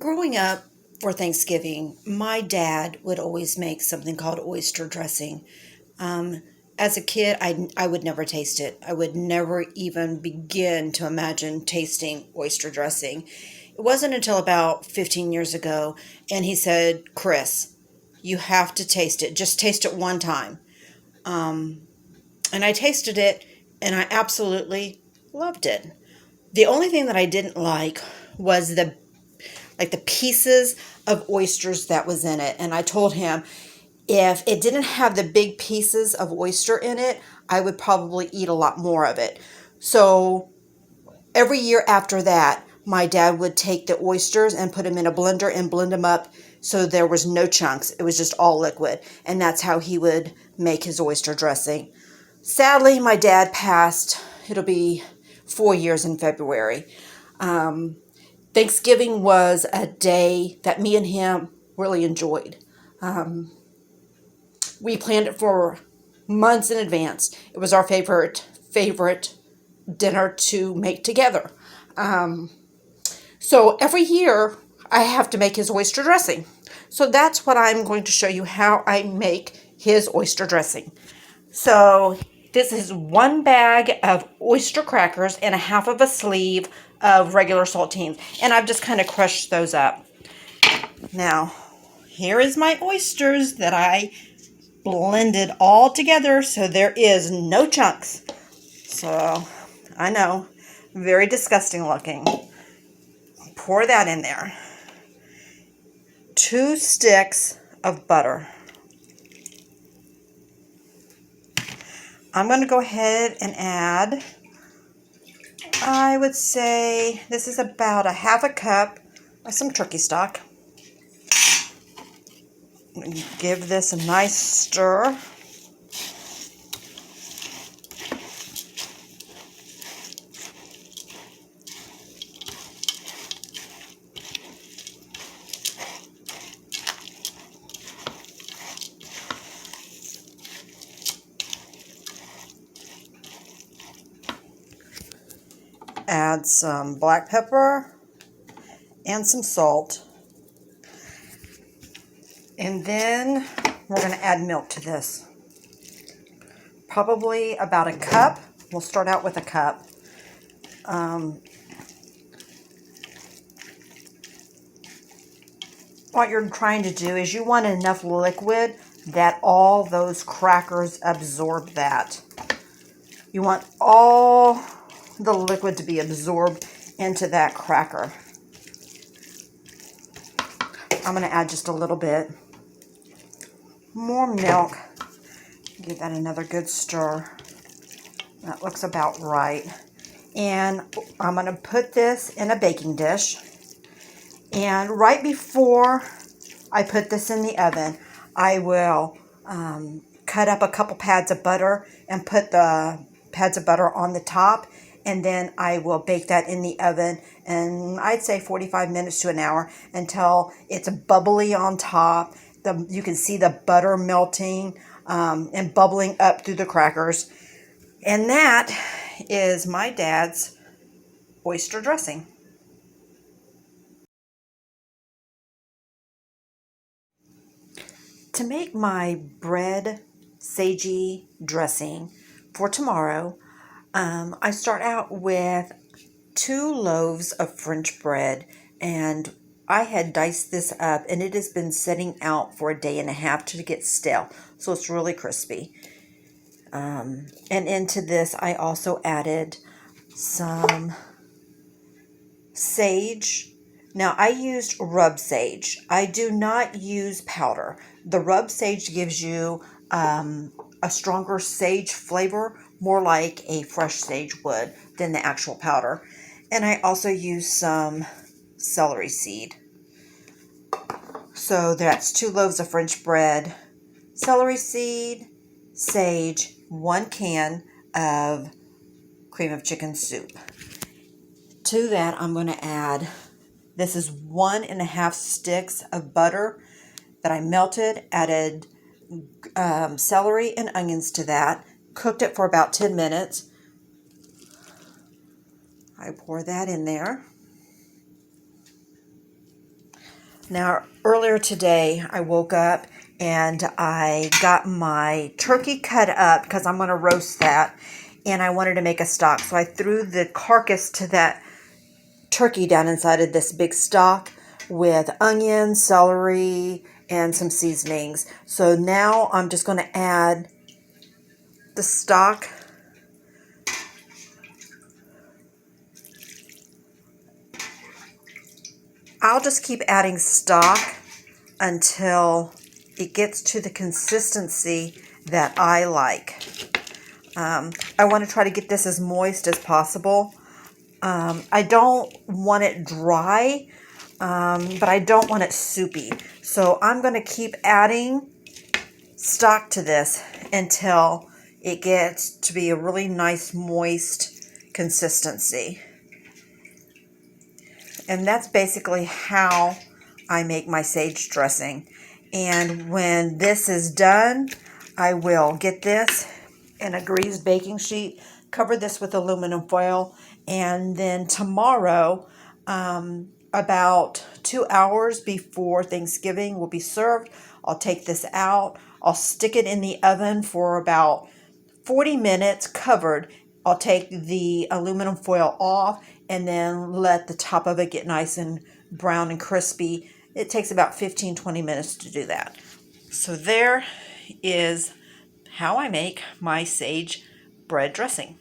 Growing up for Thanksgiving, my dad would always make something called oyster dressing. Um, as a kid, I would never taste it. I would never even begin to imagine tasting oyster dressing. It wasn't until about 15 years ago, and he said, Chris, you have to taste it. Just taste it one time. And I tasted it, and I absolutely loved it. The only thing that I didn't like was the pieces of oysters that was in it. And I told him if it didn't have the big pieces of oyster in it, I would probably eat a lot more of it. So every year after that, my dad would take the oysters and put them in a blender and blend them up so there was no chunks. It was just all liquid. And that's how he would make his oyster dressing. Sadly, my dad passed. It'll be 4 years in February. Thanksgiving was a day that me and him really enjoyed. We planned it for months in advance. It was our favorite dinner to make together. So every year I have to make his oyster dressing. So that's what I'm going to show you how I make his oyster dressing. So this is one bag of oyster crackers and a half of a sleeve of regular saltines. And I've just kind of crushed those up. Now, here is my oysters that I blended all together so there is no chunks. So, I know, very disgusting looking. Pour that in there. 2 sticks of butter. I'm going to go ahead and add, I would say this is about a half a cup of some turkey stock. Give this a nice stir. Add some black pepper and some salt. And then we're going to add milk to this. Probably about a cup. We'll start out with a cup. What you're trying to do is you want enough liquid that all those crackers absorb that. You want all the liquid to be absorbed into that cracker. I'm going to add just a little bit more milk. Give that another good stir. That looks about right. And I'm going to put this in a baking dish. And right before I put this in the oven, I will cut up a couple pads of butter and put the pads of butter on the top. And then I will bake that in the oven, and I'd say 45 minutes to an hour until it's bubbly on top. You can see the butter melting and bubbling up through the crackers. And that is my dad's oyster dressing. To make my bread Sagey dressing for tomorrow, I start out with 2 loaves of French bread, and I had diced this up, and it has been sitting out for a day and a half to get stale, so it's really crispy. And into this, I also added some sage. Now, I used rub sage. I do not use powder. The rub sage gives you a stronger sage flavor, more like a fresh sage would than the actual powder. And I also use some celery seed. So that's 2 loaves of French bread, celery seed, sage, 1 can of cream of chicken soup. To that, I'm going to add, this is 1.5 sticks of butter that I melted, added celery and onions to that, cooked it for about 10 minutes. I pour that in there. Now, earlier today, I woke up and I got my turkey cut up because I'm going to roast that, and I wanted to make a stock. So I threw the carcass to that turkey down inside of this big stock with onions, celery, and some seasonings. So now I'm just going to add the stock. I'll just keep adding stock until it gets to the consistency that I like. I want to try to get this as moist as possible. I don't want it dry, but I don't want it soupy. So I'm going to keep adding stock to this until it gets to be a really nice moist consistency. And that's basically how I make my sage dressing. And when this is done, I will get this in a greased baking sheet, cover this with aluminum foil, and then tomorrow, about 2 hours before Thanksgiving will be served, I'll take this out. I'll stick it in the oven for about 40 minutes covered. I'll take the aluminum foil off and then let the top of it get nice and brown and crispy. It takes about 15-20 minutes to do that. So there is how I make my sage bread dressing.